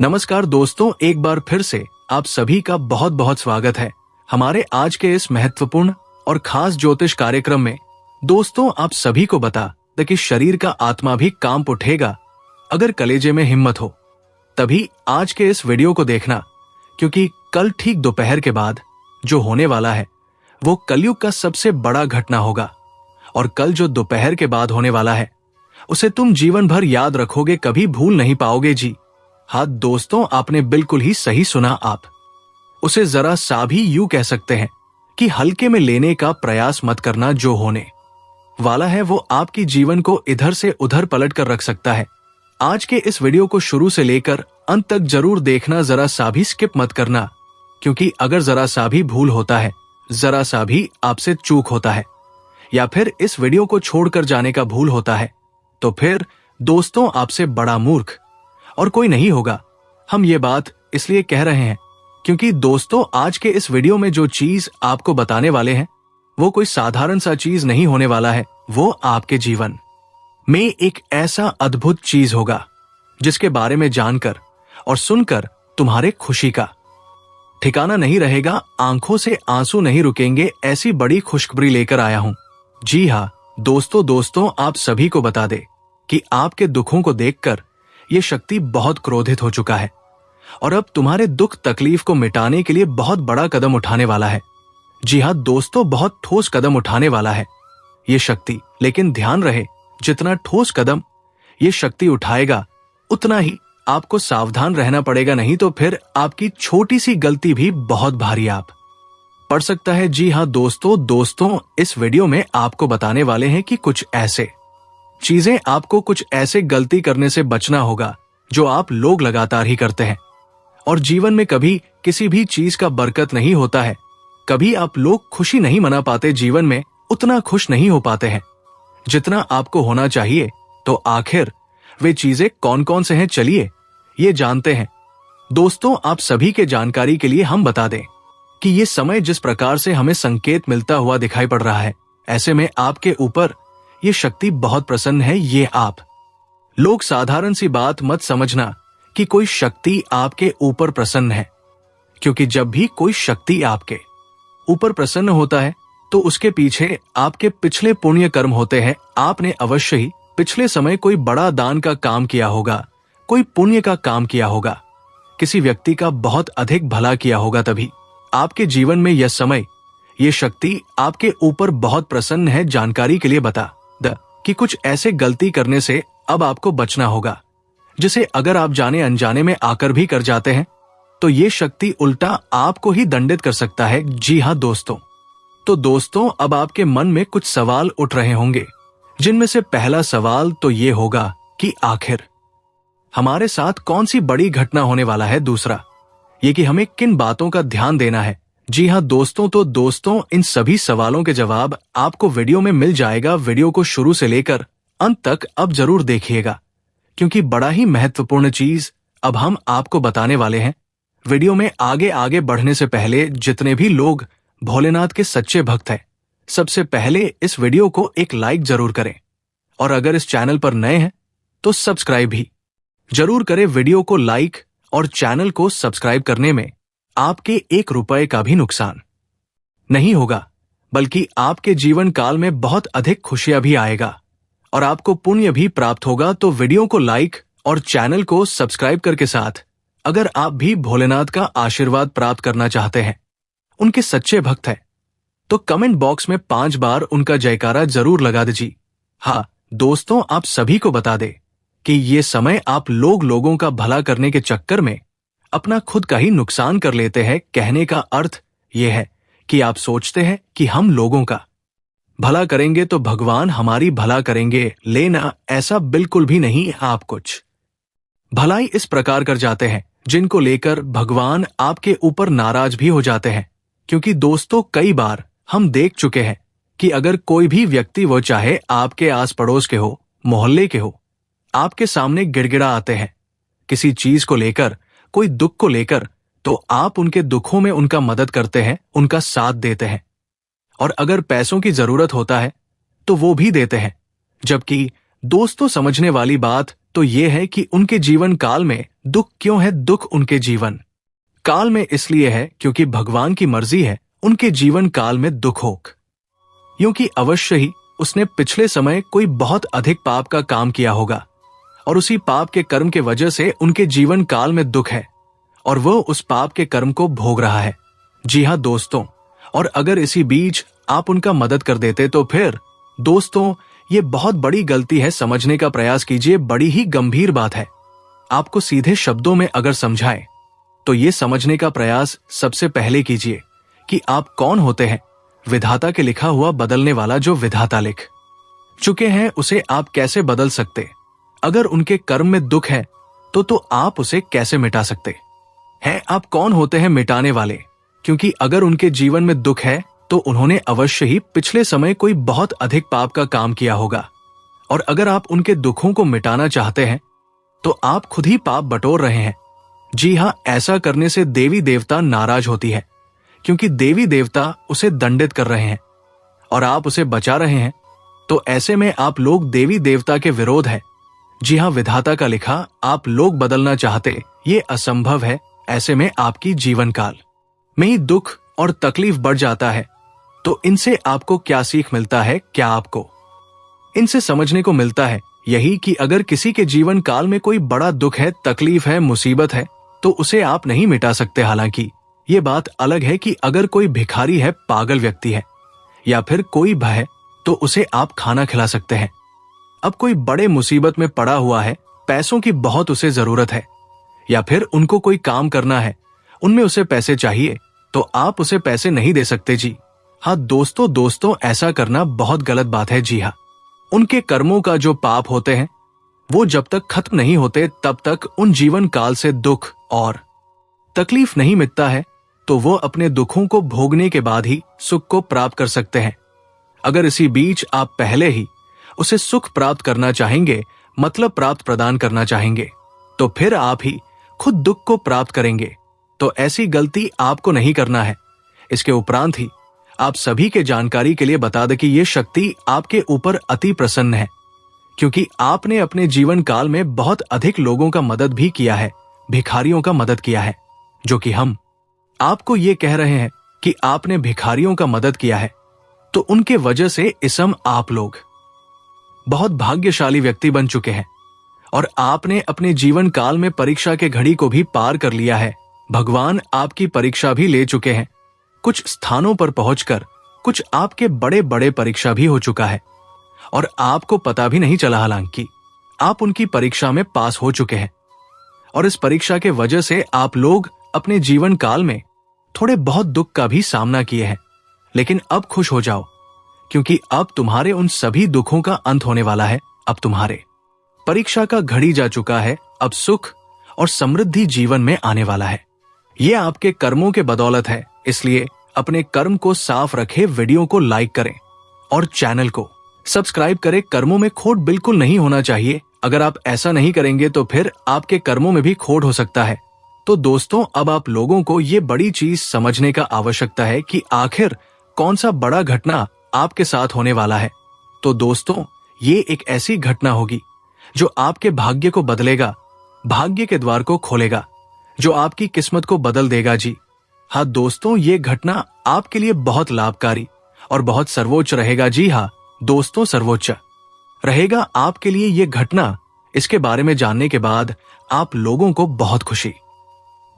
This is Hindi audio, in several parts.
नमस्कार दोस्तों, एक बार फिर से आप सभी का बहुत बहुत स्वागत है हमारे आज के इस महत्वपूर्ण और खास ज्योतिष कार्यक्रम में। दोस्तों, आप सभी को बता दें कि शरीर का आत्मा भी काम उठेगा अगर कलेजे में हिम्मत हो। तभी आज के इस वीडियो को देखना, क्योंकि कल ठीक दोपहर के बाद जो होने वाला है वो कलयुग का सबसे बड़ा घटना होगा। और कल जो दोपहर के बाद होने वाला है उसे तुम जीवन भर याद रखोगे, कभी भूल नहीं पाओगे जी। हाँ दोस्तों, आपने बिल्कुल ही सही सुना। आप उसे जरा सा भी यूं कह सकते हैं कि हल्के में लेने का प्रयास मत करना। जो होने वाला है वो आपकी जीवन को इधर से उधर पलट कर रख सकता है। आज के इस वीडियो को शुरू से लेकर अंत तक जरूर देखना, जरा सा भी स्किप मत करना, क्योंकि अगर जरा सा भी भूल होता है, जरा सा भी आपसे चूक होता है, या फिर इस वीडियो को छोड़कर जाने का भूल होता है, तो फिर दोस्तों आपसे बड़ा मूर्ख और कोई नहीं होगा। हम ये बात इसलिए कह रहे हैं क्योंकि दोस्तों आज के इस वीडियो में जो चीज आपको बताने वाले हैं वो कोई साधारण सा चीज नहीं होने वाला है। वो आपके जीवन में एक ऐसा अद्भुत चीज होगा जिसके बारे में जानकर और सुनकर तुम्हारे खुशी का ठिकाना नहीं रहेगा, आंखों से आंसू नहीं रुकेंगे। ऐसी बड़ी खुशखबरी लेकर आया हूं। जी हाँ दोस्तों आप सभी को बता दे कि आपके दुखों को देखकर ये शक्ति बहुत क्रोधित हो चुका है और अब तुम्हारे दुख तकलीफ को मिटाने के लिए बहुत बड़ा कदम उठाने वाला है। जी हाँ दोस्तों, बहुत ठोस कदम उठाने वाला है ये शक्ति। लेकिन ध्यान रहे, जितना ठोस कदम ये शक्ति उठाएगा उतना ही आपको सावधान रहना पड़ेगा, नहीं तो फिर आपकी छोटी सी गलती भी बहुत भारी आप पड़ सकता है। जी हाँ दोस्तों इस वीडियो में आपको बताने वाले हैं कि कुछ ऐसे चीजें, आपको कुछ ऐसे गलती करने से बचना होगा जो आप लोग लगातार ही करते हैं। और जीवन में कभी किसी भी चीज का बरकत नहीं होता है। कभी आप लोग खुशी नहीं मना पाते, जीवन में उतना खुश नहीं हो पाते हैं जितना आपको होना चाहिए। तो आखिर वे चीजें कौन कौन से हैं, चलिए ये जानते हैं। दोस्तों आप सभी के जानकारी के लिए हम बता दें कि ये समय जिस प्रकार से हमें संकेत मिलता हुआ दिखाई पड़ रहा है, ऐसे में आपके ऊपर ये शक्ति बहुत प्रसन्न है। ये आप लोग साधारण सी बात मत समझना कि कोई शक्ति आपके ऊपर प्रसन्न है, क्योंकि जब भी कोई शक्ति आपके ऊपर प्रसन्न होता है तो उसके पीछे आपके पिछले पुण्य कर्म होते हैं। आपने अवश्य ही पिछले समय कोई बड़ा दान का काम किया होगा, कोई पुण्य का काम किया होगा, किसी व्यक्ति का बहुत अधिक भला किया होगा, तभी आपके जीवन में यह समय, ये शक्ति आपके ऊपर बहुत प्रसन्न है। जानकारी के लिए बता कि कुछ ऐसे गलती करने से अब आपको बचना होगा जिसे अगर आप जाने अनजाने में आकर भी कर जाते हैं तो ये शक्ति उल्टा आपको ही दंडित कर सकता है। जी हाँ दोस्तों, तो दोस्तों अब आपके मन में कुछ सवाल उठ रहे होंगे, जिनमें से पहला सवाल तो ये होगा कि आखिर हमारे साथ कौन सी बड़ी घटना होने वाला है। दूसरा ये कि हमें किन बातों का ध्यान देना है। जी हाँ दोस्तों, तो दोस्तों इन सभी सवालों के जवाब आपको वीडियो में मिल जाएगा। वीडियो को शुरू से लेकर अंत तक अब जरूर देखिएगा, क्योंकि बड़ा ही महत्वपूर्ण चीज अब हम आपको बताने वाले हैं। वीडियो में आगे बढ़ने से पहले जितने भी लोग भोलेनाथ के सच्चे भक्त हैं, सबसे पहले इस वीडियो को एक लाइक जरूर करें, और अगर इस चैनल पर नए हैं तो सब्सक्राइब भी जरूर करें। वीडियो को लाइक और चैनल को सब्सक्राइब करने में आपके 1 रुपए का भी नुकसान नहीं होगा, बल्कि आपके जीवन काल में बहुत अधिक खुशियां भी आएगा और आपको पुण्य भी प्राप्त होगा। तो वीडियो को लाइक और चैनल को सब्सक्राइब करके साथ अगर आप भी भोलेनाथ का आशीर्वाद प्राप्त करना चाहते हैं, उनके सच्चे भक्त हैं, तो कमेंट बॉक्स में 5 बार उनका जयकारा जरूर लगा दीजिए। हाँ दोस्तों, आप सभी को बता दे कि ये समय आप लोगों का भला करने के चक्कर में अपना खुद का ही नुकसान कर लेते हैं। कहने का अर्थ यह है कि आप सोचते हैं कि हम लोगों का भला करेंगे तो भगवान हमारी भला करेंगे, लेना ऐसा बिल्कुल भी नहीं। आप कुछ भलाई इस प्रकार कर जाते हैं जिनको लेकर भगवान आपके ऊपर नाराज भी हो जाते हैं। क्योंकि दोस्तों कई बार हम देख चुके हैं कि अगर कोई भी व्यक्ति, वो चाहे आपके आस पड़ोस के हो, मोहल्ले के हो, आपके सामने गिड़गिड़ा आते हैं किसी चीज को लेकर, कोई दुख को लेकर, तो आप उनके दुखों में उनका मदद करते हैं, उनका साथ देते हैं, और अगर पैसों की जरूरत होता है तो वो भी देते हैं। जबकि दोस्तों समझने वाली बात तो ये है कि उनके जीवन काल में दुख क्यों है। दुख उनके जीवन काल में इसलिए है क्योंकि भगवान की मर्जी है उनके जीवन काल में दुख हो, क्योंकि अवश्य ही उसने पिछले समय कोई बहुत अधिक पाप का काम किया होगा और उसी पाप के कर्म के वजह से उनके जीवन काल में दुख है और वो उस पाप के कर्म को भोग रहा है। जी हाँ दोस्तों, और अगर इसी बीच आप उनका मदद कर देते तो फिर दोस्तों ये बहुत बड़ी गलती है। समझने का प्रयास कीजिए, बड़ी ही गंभीर बात है। आपको सीधे शब्दों में अगर समझाएं तो ये समझने का प्रयास सबसे पहले कीजिए कि आप कौन होते हैं। विधाता के लिखा हुआ बदलने वाला जो विधाता लिख चुके हैं उसे आप कैसे बदल सकते। अगर उनके कर्म में दुख है तो आप उसे कैसे मिटा सकते हैं। आप कौन होते हैं मिटाने वाले, क्योंकि अगर उनके जीवन में दुख है तो उन्होंने अवश्य ही पिछले समय कोई बहुत अधिक पाप का काम किया होगा। और अगर आप उनके दुखों को मिटाना चाहते हैं तो आप खुद ही पाप बटोर रहे हैं। जी हाँ, ऐसा करने से देवी देवता नाराज होती है, क्योंकि देवी देवता उसे दंडित कर रहे हैं और आप उसे बचा रहे हैं। तो ऐसे में आप लोग देवी देवता के विरोध है। जी हाँ, विधाता का लिखा आप लोग बदलना चाहते, ये असंभव है। ऐसे में आपकी जीवन काल में ही दुख और तकलीफ बढ़ जाता है। तो इनसे आपको क्या सीख मिलता है? क्या आपको इनसे समझने को मिलता है यही कि अगर किसी के जीवन काल में कोई बड़ा दुख है, तकलीफ है, मुसीबत है तो उसे आप नहीं मिटा सकते। हालांकि ये बात अलग है कि अगर कोई भिखारी है, पागल व्यक्ति है या फिर कोई भय है तो उसे आप खाना खिला सकते हैं। अब कोई बड़े मुसीबत में पड़ा हुआ है, पैसों की बहुत उसे जरूरत है या फिर उनको कोई काम करना है, उनमें उसे पैसे चाहिए तो आप उसे पैसे नहीं दे सकते। जी हाँ दोस्तों, ऐसा करना बहुत गलत बात है। जी हाँ, उनके कर्मों का जो पाप होते हैं वो जब तक खत्म नहीं होते तब तक उन जीवन काल से दुख और तकलीफ नहीं मिटता है, तो वो अपने दुखों को भोगने के बाद ही सुख को प्राप्त कर सकते हैं। अगर इसी बीच आप पहले ही उसे सुख प्राप्त करना चाहेंगे, मतलब प्राप्त प्रदान करना चाहेंगे, तो फिर आप ही खुद दुख को प्राप्त करेंगे। तो ऐसी गलती आपको नहीं करना है। इसके उपरांत ही आप सभी के जानकारी के लिए बता दें कि ये शक्ति आपके ऊपर अति प्रसन्न है, क्योंकि आपने अपने जीवन काल में बहुत अधिक लोगों का मदद भी किया है, भिखारियों का मदद किया है। जो कि हम आपको ये कह रहे हैं कि आपने भिखारियों का मदद किया है, तो उनके वजह से इसम आप लोग बहुत भाग्यशाली व्यक्ति बन चुके हैं और आपने अपने जीवन काल में परीक्षा के घड़ी को भी पार कर लिया है। भगवान आपकी परीक्षा भी ले चुके हैं। कुछ स्थानों पर पहुंचकर कुछ आपके बड़े बड़े परीक्षा भी हो चुका है और आपको पता भी नहीं चला, हालांकि आप उनकी परीक्षा में पास हो चुके हैं। और इस परीक्षा के वजह से आप लोग अपने जीवन काल में थोड़े बहुत दुख का भी सामना किए हैं, लेकिन अब खुश हो जाओ, क्योंकि अब तुम्हारे उन सभी दुखों का अंत होने वाला है। अब तुम्हारे परीक्षा का घड़ी जा चुका है। अब सुख और समृद्धि जीवन में आने वाला है। ये आपके कर्मों के बदौलत है, इसलिए अपने कर्म को साफ रखें। वीडियो को लाइक करें और चैनल को सब्सक्राइब करें। कर्मों में खोट बिल्कुल नहीं होना चाहिए। अगर आप ऐसा नहीं करेंगे तो फिर आपके कर्मों में भी खोट हो सकता है। तो दोस्तों, अब आप लोगों को ये बड़ी चीज समझने का आवश्यकता है कि आखिर कौन सा बड़ा घटना आपके साथ होने वाला है। तो दोस्तों, ये एक ऐसी घटना होगी जो आपके भाग्य को बदलेगा, भाग्य के द्वार को खोलेगा, जो आपकी किस्मत को बदल देगा। जी हाँ दोस्तों, ये घटना आपके लिए बहुत लाभकारी और बहुत सर्वोच्च रहेगा। जी हाँ दोस्तों, सर्वोच्च रहेगा आपके लिए ये घटना। इसके बारे में जानने के बाद आप लोगों को बहुत खुशी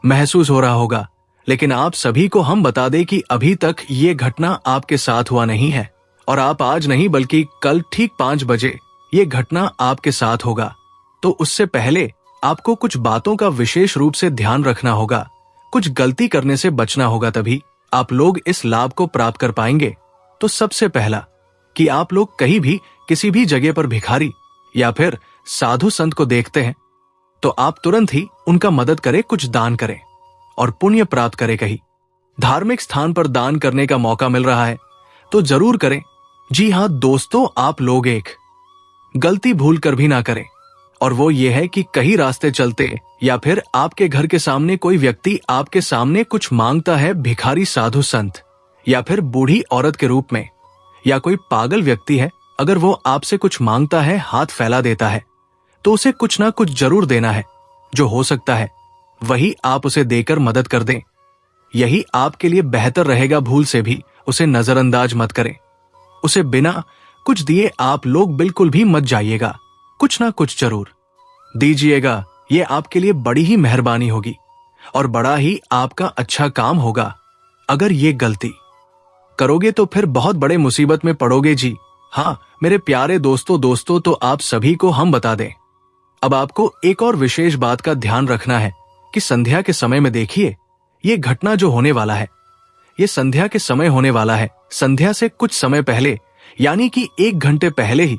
महसूस हो रहा होगा, लेकिन आप सभी को हम बता दें कि अभी तक ये घटना आपके साथ हुआ नहीं है और आप आज नहीं बल्कि कल ठीक 5 बजे ये घटना आपके साथ होगा। तो उससे पहले आपको कुछ बातों का विशेष रूप से ध्यान रखना होगा, कुछ गलती करने से बचना होगा, तभी आप लोग इस लाभ को प्राप्त कर पाएंगे। तो सबसे पहला कि आप लोग कहीं भी किसी भी जगह पर भिखारी या फिर साधु संत को देखते हैं तो आप तुरंत ही उनका मदद करें, कुछ दान करें और पुण्य प्राप्त करें। कहीं धार्मिक स्थान पर दान करने का मौका मिल रहा है तो जरूर करें। जी हाँ दोस्तों, आप लोग एक गलती भूल कर भी ना करें, और वो ये है कि कहीं रास्ते चलते या फिर आपके घर के सामने कोई व्यक्ति आपके सामने कुछ मांगता है, भिखारी, साधु संत या फिर बूढ़ी औरत के रूप में, या कोई पागल व्यक्ति है, अगर वो आपसे कुछ मांगता है, हाथ फैला देता है, तो उसे कुछ ना कुछ जरूर देना है। जो हो सकता है वही आप उसे देकर मदद कर दें। यही आपके लिए बेहतर रहेगा। भूल से भी उसे नजरअंदाज मत करें। उसे बिना कुछ दिए आप लोग बिल्कुल भी मत जाइएगा। कुछ ना कुछ जरूर दीजिएगा। ये आपके लिए बड़ी ही मेहरबानी होगी और बड़ा ही आपका अच्छा काम होगा। अगर ये गलती करोगे तो फिर बहुत बड़े मुसीबत में पड़ोगे जी। हाँ मेरे प्यारे दोस्तों तो आप सभी को हम बता दें। अब आपको एक और विशेष बात का ध्यान रखना है कि संध्या के समय में देखिए, ये घटना जो होने वाला है ये संध्या के समय होने वाला है। संध्या से कुछ समय पहले यानी कि 1 घंटे पहले ही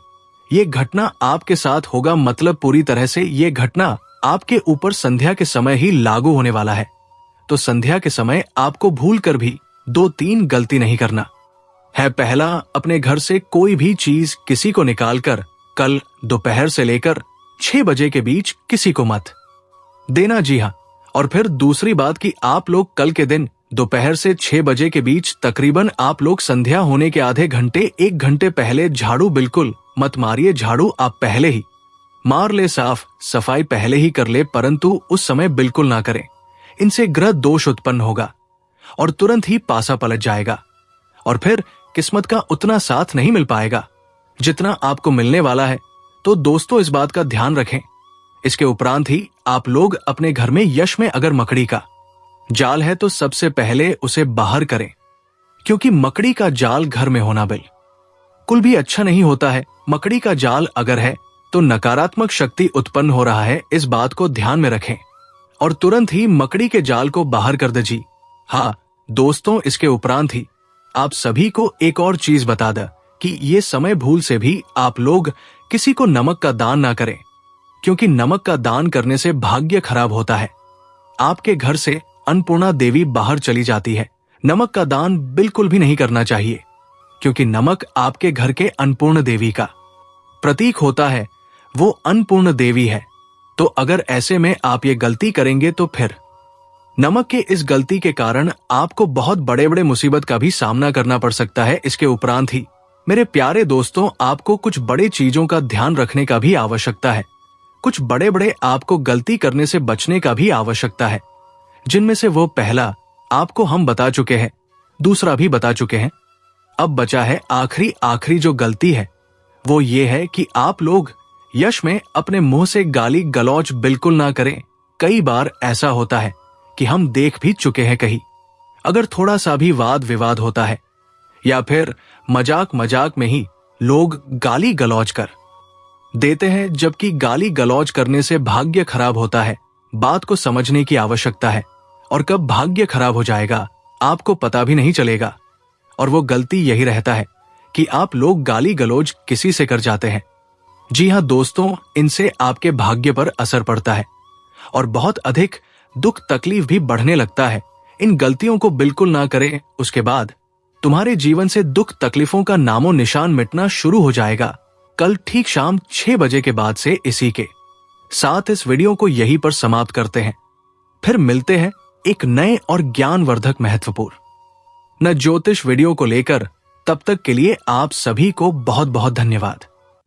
ये घटना आपके साथ होगा। मतलब पूरी तरह से ये घटना आपके ऊपर संध्या के समय ही लागू होने वाला है। तो संध्या के समय आपको भूल कर भी 2-3 गलती नहीं करना है। पहला, अपने घर से कोई भी चीज किसी को निकालकर कल दोपहर से लेकर 6 बजे के बीच किसी को मत देना। जी हाँ। और फिर दूसरी बात कि आप लोग कल के दिन दोपहर से 6 बजे के बीच तकरीबन आप लोग संध्या होने के आधे घंटे 1 घंटे पहले झाड़ू बिल्कुल मत मारिए। झाड़ू आप पहले ही मार ले, साफ सफाई पहले ही कर ले, परंतु उस समय बिल्कुल ना करें। इनसे ग्रह दोष उत्पन्न होगा और तुरंत ही पासा पलट जाएगा और फिर किस्मत का उतना साथ नहीं मिल पाएगा जितना आपको मिलने वाला है। तो दोस्तों इस बात का ध्यान रखें। इसके उपरांत ही आप लोग अपने घर में यश में अगर मकड़ी का जाल है तो सबसे पहले उसे बाहर करें, क्योंकि मकड़ी का जाल घर में होना बिल्कुल भी अच्छा नहीं होता है। मकड़ी का जाल अगर है तो नकारात्मक शक्ति उत्पन्न हो रहा है। इस बात को ध्यान में रखें और तुरंत ही मकड़ी के जाल को बाहर कर दीजिए। हाँ दोस्तों, इसके उपरांत ही आप सभी को एक और चीज बता दें कि ये समय भूल से भी आप लोग किसी को नमक का दान ना करें, क्योंकि नमक का दान करने से भाग्य खराब होता है। आपके घर से अन्नपूर्णा देवी बाहर चली जाती है। नमक का दान बिल्कुल भी नहीं करना चाहिए, क्योंकि नमक आपके घर के अन्नपूर्ण देवी का प्रतीक होता है। वो अन्नपूर्ण देवी है। तो अगर ऐसे में आप ये गलती करेंगे तो फिर नमक के इस गलती के कारण आपको बहुत बड़े बड़े मुसीबत का भी सामना करना पड़ सकता है। इसके उपरांत ही मेरे प्यारे दोस्तों, आपको कुछ बड़े चीजों का ध्यान रखने का भी आवश्यकता है। कुछ बड़े बड़े आपको गलती करने से बचने का भी आवश्यकता है, जिनमें से वो पहला आपको हम बता चुके हैं, दूसरा भी बता चुके हैं। अब बचा है आखिरी जो गलती है वो ये है कि आप लोग यश में अपने मुंह से गाली गलौज बिल्कुल ना करें। कई बार ऐसा होता है कि हम देख भी चुके हैं, कहीं अगर थोड़ा सा भी वाद विवाद होता है या फिर मजाक में ही लोग गाली गलौज कर देते हैं, जबकि गाली गलौज करने से भाग्य खराब होता है। बात को समझने की आवश्यकता है और कब भाग्य खराब हो जाएगा आपको पता भी नहीं चलेगा। और वो गलती यही रहता है कि आप लोग गाली गलौज किसी से कर जाते हैं। जी हाँ दोस्तों, इनसे आपके भाग्य पर असर पड़ता है और बहुत अधिक दुख तकलीफ भी बढ़ने लगता है। इन गलतियों को बिल्कुल ना करें, उसके बाद तुम्हारे जीवन से दुख तकलीफों का नामो निशान मिटना शुरू हो जाएगा। कल ठीक शाम 6 बजे के बाद से इसी के साथ इस वीडियो को यहीं पर समाप्त करते हैं। फिर मिलते हैं एक नए और ज्ञानवर्धक महत्वपूर्ण न ज्योतिष वीडियो को लेकर। तब तक के लिए आप सभी को बहुत बहुत धन्यवाद।